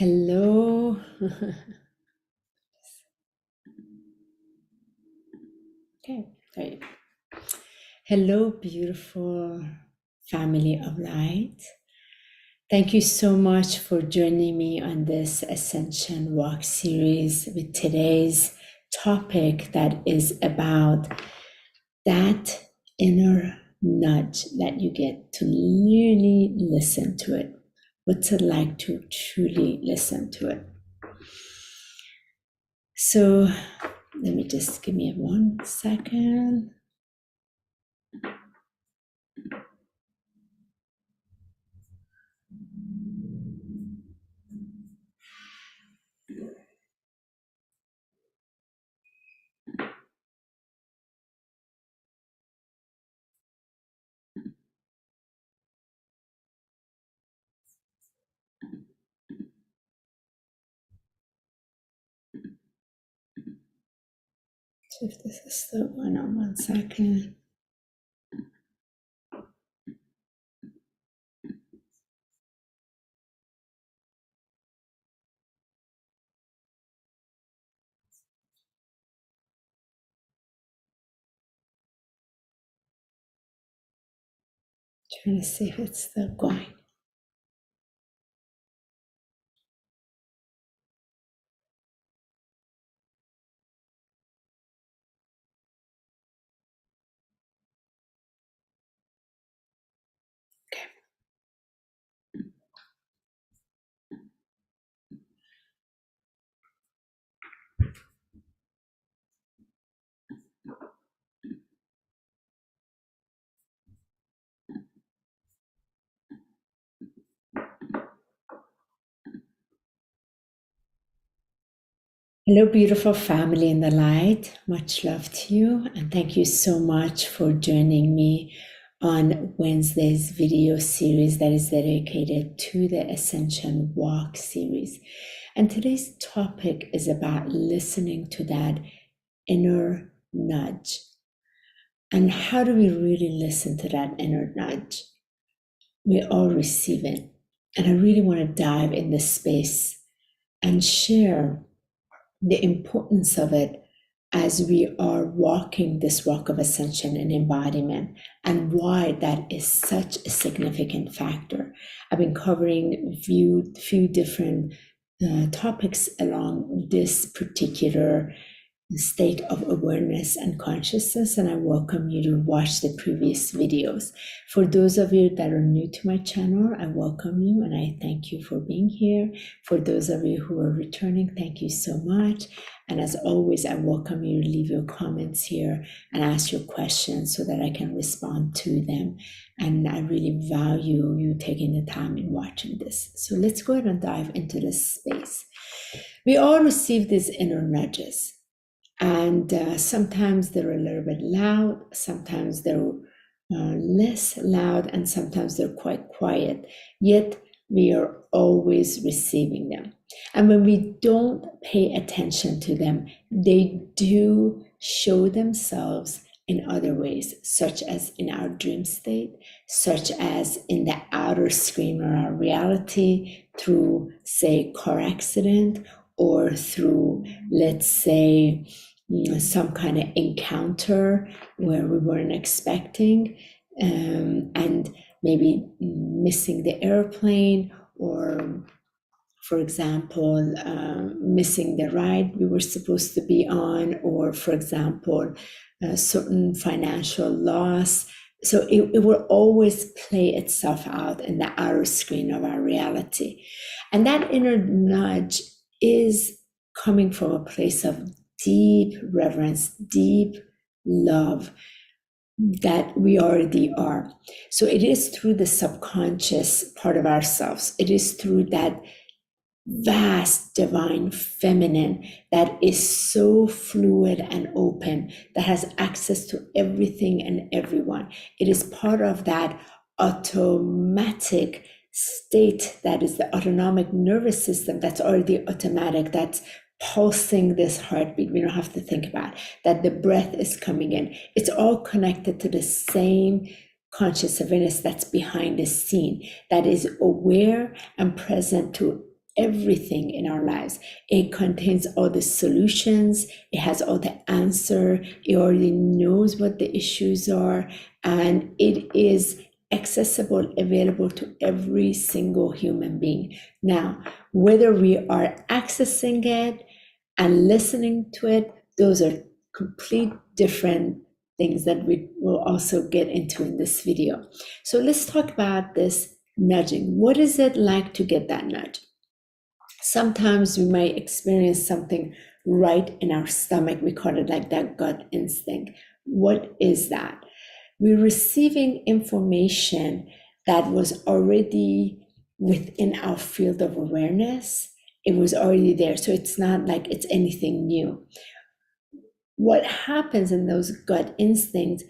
Hello. Okay, great. Hello, beautiful family of light. Thank you so much for joining me on this Ascension Walk series with today's topic that is about that inner nudge that you get to really listen to it. What's it like to truly listen to it? So let me just give me 1 second. So if this is still going on, 1 second. Trying to see if it's still going. Hello, beautiful family in the light. Much love to you. And thank you so much for joining me on Wednesday's video series that is dedicated to the Ascension Walk series. And today's topic is about listening to that inner nudge. And how do we really listen to that inner nudge? We all receive it. And I really want to dive in this space and share the importance of it as we are walking this walk of ascension and embodiment, and why that is such a significant factor. I've been covering a few different topics along this particular state of awareness and consciousness, and I welcome you to watch the previous videos. For those of you that are new to my channel, I welcome you and I thank you for being here. For those of you who are returning, thank you so much. And as always, I welcome you to leave your comments here and ask your questions so that I can respond to them. And I really value you taking the time in watching this. So let's go ahead and dive into this space. We all receive these inner nudges. And sometimes they're a little bit loud, sometimes they're less loud, and sometimes they're quite quiet. Yet we are always receiving them. And when we don't pay attention to them, they do show themselves in other ways, such as in our dream state, such as in the outer screen or our reality through, say, car accident, or through, let's say, some kind of encounter where we weren't expecting, and maybe missing the airplane, or, for example, missing the ride we were supposed to be on, or, for example, a certain financial loss. So it will always play itself out in the outer screen of our reality. And that inner nudge is coming from a place of deep reverence, deep love that we already are. So it is through the subconscious part of ourselves. It is through that vast divine feminine that is so fluid and open, that has access to everything and everyone. It is part of that automatic state that is the autonomic nervous system that's already automatic, that's pulsing this heartbeat. We don't have to think about that. The breath is coming in. It's all connected to the same conscious awareness that's behind the scene, that is aware and present to everything in our lives. It contains all the solutions. It has all the answer. It already knows what the issues are, and it is accessible, available to every single human being. Now, whether we are accessing it and listening to it, those are complete different things that we will also get into in this video. So let's talk about this nudging. What is it like to get that nudge? Sometimes we may experience something right in our stomach. We call it like that gut instinct. What is that? We're receiving information that was already within our field of awareness. It was already there. So it's not like it's anything new. What happens in those gut instincts,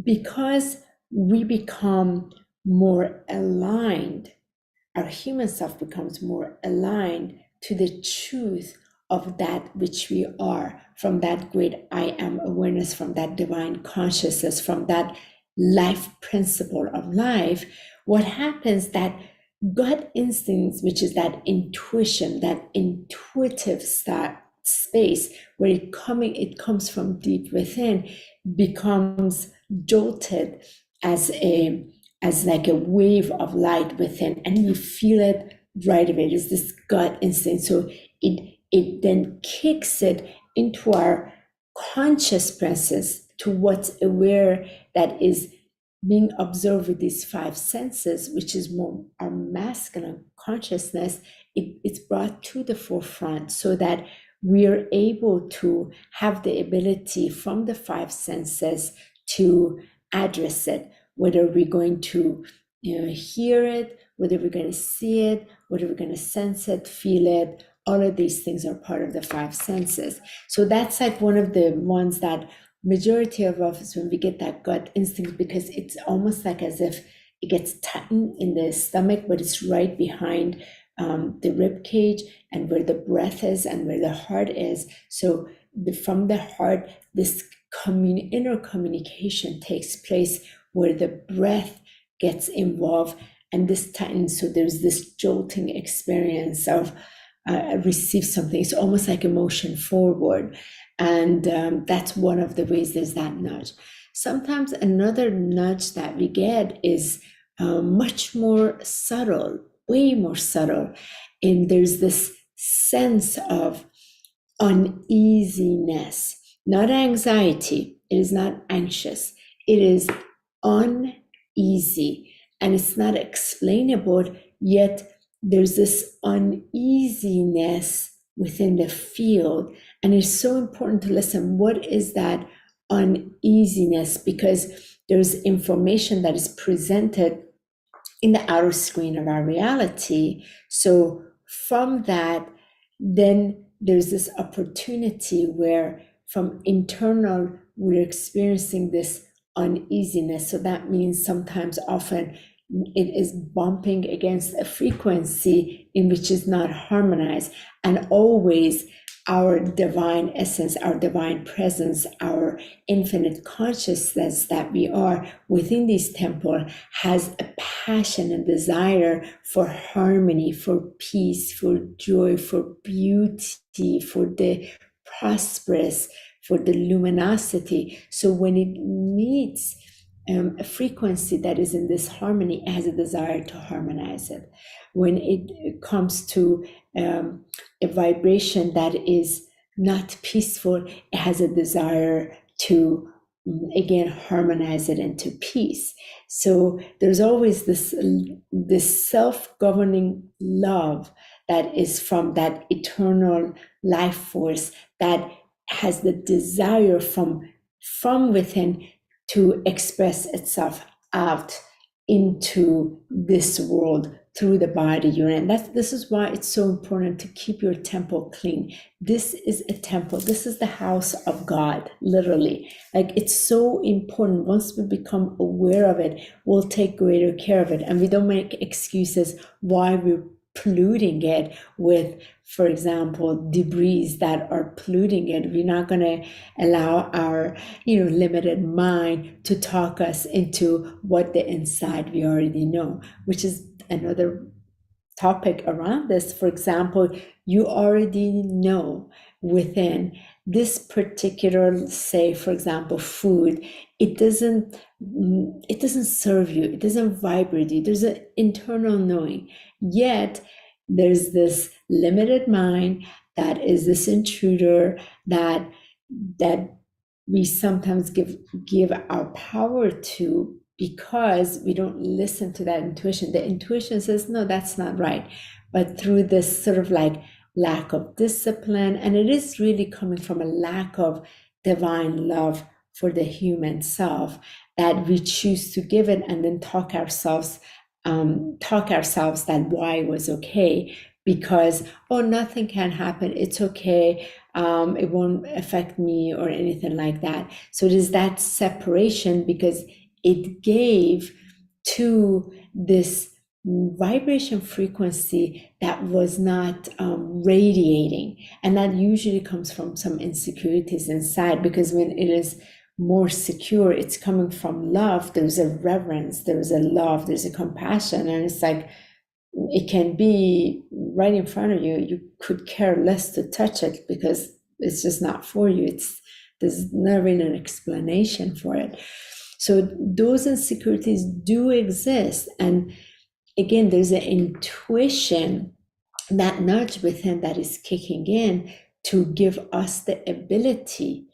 because we become more aligned, our human self becomes more aligned to the truth of that which we are, from that great I am awareness, from that divine consciousness, from that life principle of life. What happens, that gut instincts, which is that intuition, that intuitive space where it comes from deep within, becomes jolted as like a wave of light within, and you feel it right away. It is this gut instinct. So it then kicks it into our conscious presence, to what's aware, that is being observed with these five senses, which is more our masculine consciousness. It's brought to the forefront so that we are able to have the ability from the five senses to address it, whether we're going to hear it, whether we're going to see it, whether we're going to sense it, feel it. All of these things are part of the five senses. So that's like one of the ones that majority of us, when we get that gut instinct, because it's almost like as if it gets tightened in the stomach, but it's right behind the rib cage and where the breath is and where the heart is. So from the heart, this inner communication takes place, where the breath gets involved and this tightens. So there's this jolting experience of receive something. It's almost like a motion forward. And that's one of the ways there's that nudge. Sometimes another nudge that we get is much more subtle, way more subtle. And there's this sense of uneasiness, not anxiety. It is not anxious. It is uneasy, and it's not explainable, yet there's this uneasiness within the field. And it's so important to listen. What is that uneasiness? Because there's information that is presented in the outer screen of our reality. So from that, then there's this opportunity where from internal, we're experiencing this uneasiness. So that means sometimes, often, it is bumping against a frequency in which is not harmonized. And always our divine essence, our divine presence, our infinite consciousness that we are within this temple has a passion and desire for harmony, for peace, for joy, for beauty, for the prosperous, for the luminosity. So when it meets a frequency that is in this harmony, it has a desire to harmonize it. When it comes to a vibration that is not peaceful, it has a desire to, again, harmonize it into peace. So there's always this self-governing love that is from that eternal life force that has the desire from within to express itself out into this world through the body you're in. This is why it's so important to keep your temple clean. This is a temple. This is the house of God, literally. Like, it's so important. Once we become aware of it, we'll take greater care of it. And we don't make excuses why we're polluting it with, for example, debris that are polluting it. We're not going to allow our limited mind to talk us into what the inside we already know, which is another topic around this. For example, you already know within this particular, say, for example, food, it doesn't serve you, it doesn't vibrate you. There's an internal knowing. Yet there's this limited mind that is this intruder that we sometimes give our power to, because we don't listen to that intuition. The intuition says, no, that's not right. But through this sort of like lack of discipline, and it is really coming from a lack of divine love for the human self, that we choose to give it and then talk ourselves that why was okay, because, oh, nothing can happen, it's okay, it won't affect me or anything like that. So it is that separation, because it gave to this vibration frequency that was not radiating. And that usually comes from some insecurities inside, because when it is more secure, it's coming from love. There's a reverence, there's a love, there's a compassion, and it's like it can be right in front of you. You could care less to touch it because it's just not for you. There's never been an explanation for it. So those insecurities do exist. And again, there's an intuition, that nudge within that is kicking in to give us the ability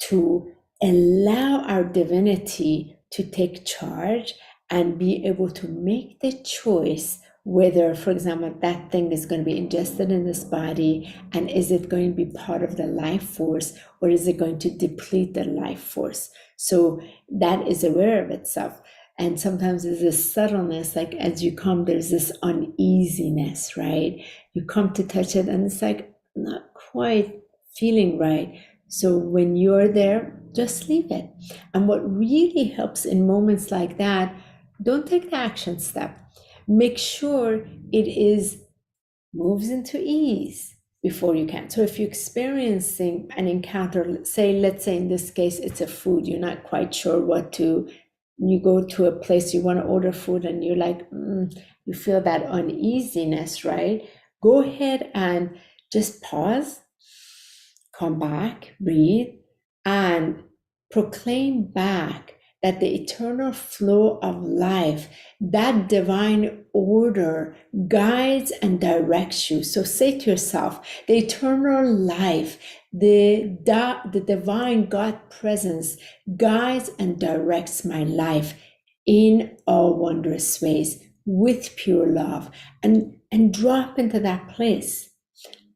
to allow our divinity to take charge and be able to make the choice whether, for example, that thing is going to be ingested in this body, and is it going to be part of the life force, or is it going to deplete the life force? So that is aware of itself. And sometimes there's this subtleness, like as you come, there's this uneasiness, right? You come to touch it and it's like not quite feeling right. So when you're there, just leave it. And what really helps in moments like that, don't take the action step. Make sure it moves into ease before you can. So if you're experiencing an encounter, let's say in this case, it's a food, you're not quite sure what to, you go to a place, you want to order food and you're like, you feel that uneasiness, right? Go ahead and just pause, come back, breathe, and proclaim back that the eternal flow of life, that divine order, guides and directs you. So say to yourself, the eternal life, the divine God presence guides and directs my life in all wondrous ways with pure love, and drop into that place.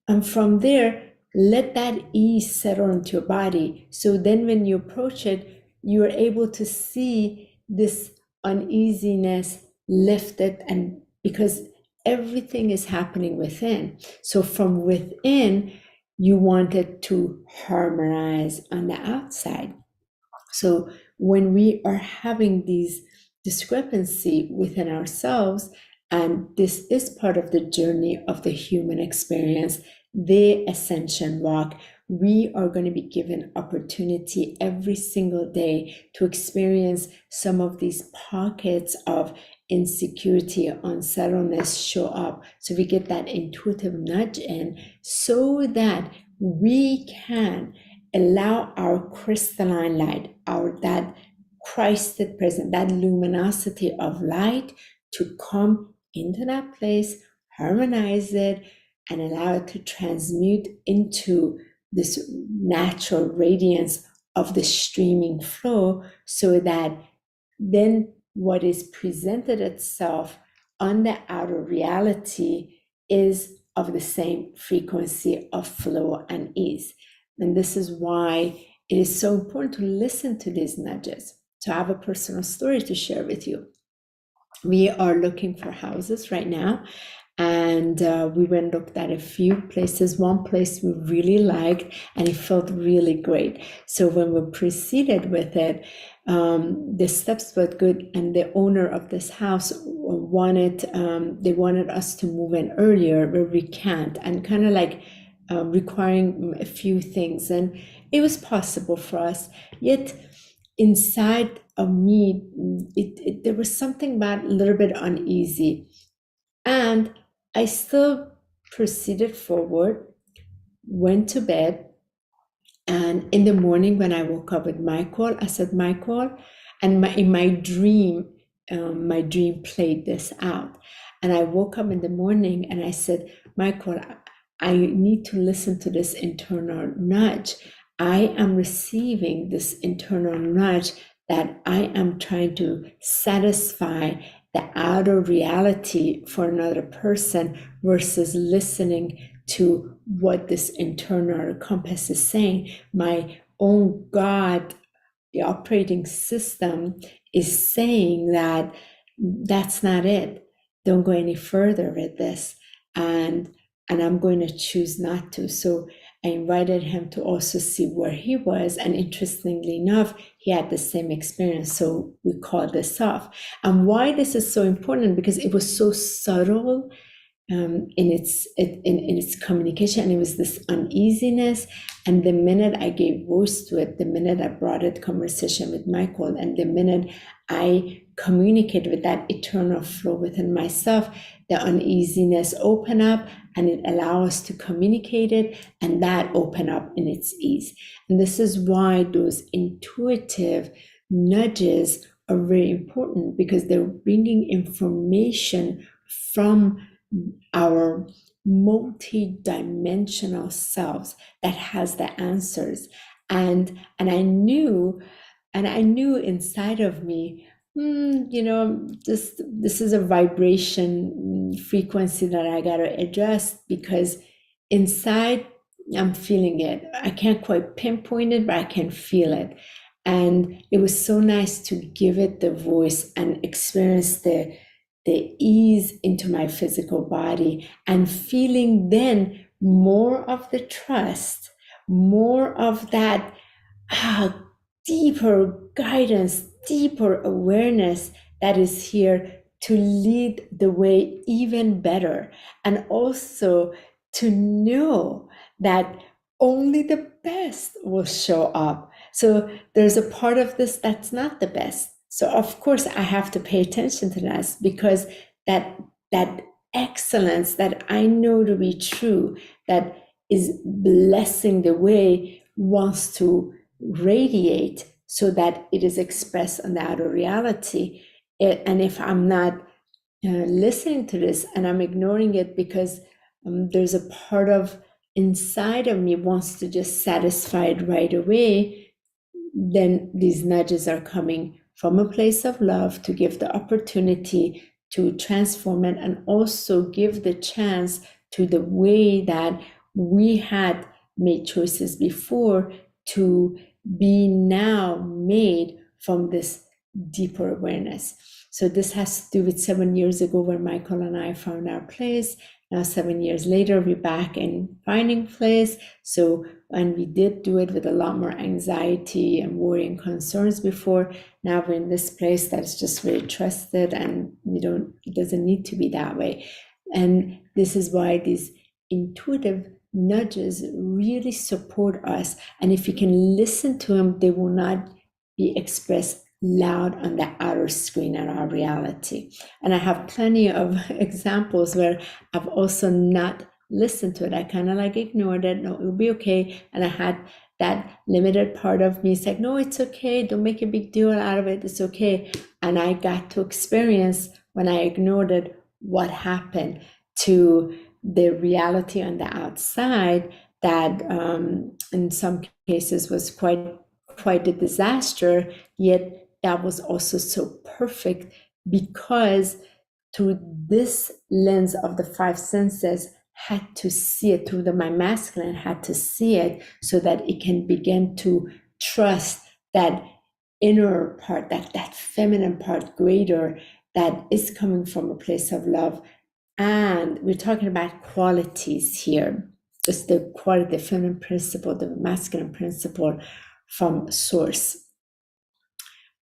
And from there, let that ease settle into your body. So then when you approach it, you are able to see this uneasiness lifted, and because everything is happening within. So from within, you want it to harmonize on the outside. So when we are having these discrepancy within ourselves, and this is part of the journey of the human experience, the ascension walk, we are going to be given opportunity every single day to experience some of these pockets of insecurity, unsettledness show up. So we get that intuitive nudge in, so that we can allow our crystalline light, that Christed present, that luminosity of light to come into that place, harmonize it, and allow it to transmute into this natural radiance of the streaming flow, so that then what is presented itself on the outer reality is of the same frequency of flow and ease. And this is why it is so important to listen to these nudges. So I have a personal story to share with you. We are looking for houses right now, and we went and looked at a few places. One place we really liked, and it felt really great. So when we proceeded with it, the steps were good, and the owner of this house wanted us to move in earlier, but we can't, and kind of like requiring a few things, and it was possible for us. Yet inside of me, there was something about a little bit uneasy. And I still proceeded forward, went to bed, and in the morning when I woke up with Michael, I said, Michael, and in my dream played this out. And I woke up in the morning and I said, Michael, I need to listen to this internal nudge. I am receiving this internal nudge that I am trying to satisfy the outer reality for another person versus listening to what this internal compass is saying. My own God, the operating system, is saying that that's not it. Don't go any further with this. And I'm going to choose not to. So I invited him to also see where he was. And interestingly enough, he had the same experience. So we called this off. And why this is so important, because it was so subtle in its communication, and it was this uneasiness. And the minute I gave voice to it, the minute I brought it conversation with Michael, and the minute I communicate with that eternal flow within myself, the uneasiness open up, and it allows us to communicate it, and that open up in its ease. And this is why those intuitive nudges are very important, because they're bringing information from our multi-dimensional selves that has the answers. And I knew inside of me, this is a vibration frequency that I got to adjust, because inside I'm feeling it. I can't quite pinpoint it, but I can feel it. And it was so nice to give it the voice and experience the ease into my physical body, and feeling then more of the trust, more of that deeper guidance, deeper awareness that is here to lead the way even better. And also to know that only the best will show up. So there's a part of this that's not the best. So of course I have to pay attention to that, because that excellence that I know to be true, that is blessing the way, wants to radiate so that it is expressed on the outer reality. And if I'm not listening to this and I'm ignoring it because there's a part of inside of me wants to just satisfy it right away, then these nudges are coming from a place of love to give the opportunity to transform it, and also give the chance to the way that we had made choices before to be now made from this deeper awareness. So this has to do with 7 years ago when Michael and I found our place. Now 7 years later, we're back in finding place. So, and we did do it with a lot more anxiety and worry and concerns before. Now we're in this place that's just very trusted, and it doesn't need to be that way. And this is why these intuitive nudges really support us. And if you can listen to them, they will not be expressed loud on the outer screen in our reality. And I have plenty of examples where I've also not listened to it. I kind of like ignored it. No, it'll be okay. And I had that limited part of me say, no, it's okay. Don't make a big deal out of it. It's okay. And I got to experience, when I ignored it, what happened to the reality on the outside that in some cases was quite a disaster, yet that was also so perfect, because through this lens of the five senses, had to see it through my masculine, had to see it so that it can begin to trust that inner part, that feminine part greater, that is coming from a place of love. And we're talking about qualities here, just the quality, the feminine principle, the masculine principle from source,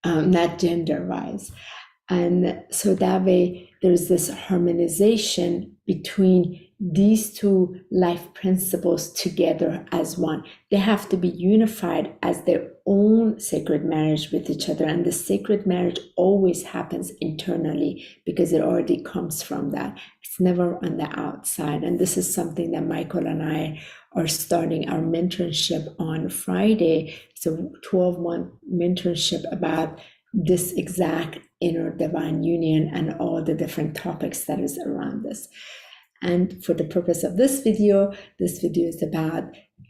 not gender-wise. And so that way there's this harmonization between these two life principles together as one. They have to be unified as their own sacred marriage with each other. And the sacred marriage always happens internally because it already comes from that. It's never on the outside. And this is something that Michael and I are starting our mentorship on Friday. It's a 12-month mentorship about this exact inner divine union and all the different topics that is around this. And for the purpose of this video is about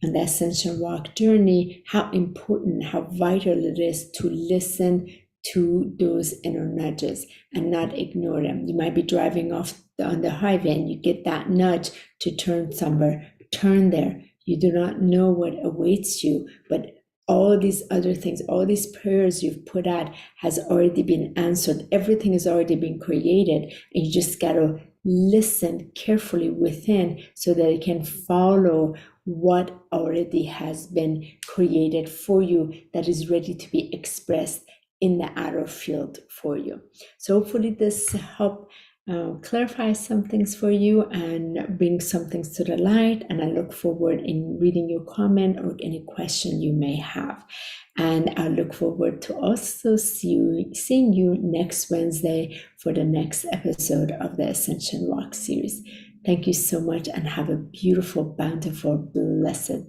on the Ascension Walk journey, how important, how vital it is to listen to those inner nudges and not ignore them. You might be driving off on the highway and you get that nudge to turn somewhere. Turn there. You do not know what awaits you, but all these other things, all these prayers you've put out has already been answered. Everything has already been created, and you just got to listen carefully within so that it can follow what already has been created for you that is ready to be expressed in the outer field for you. So hopefully this helped clarify some things for you and bring some things to the light. And I look forward in reading your comment or any question you may have. And I look forward to also seeing you next Wednesday for the next episode of the Ascension Walk series. Thank you so much and have a beautiful, bountiful, blessed day.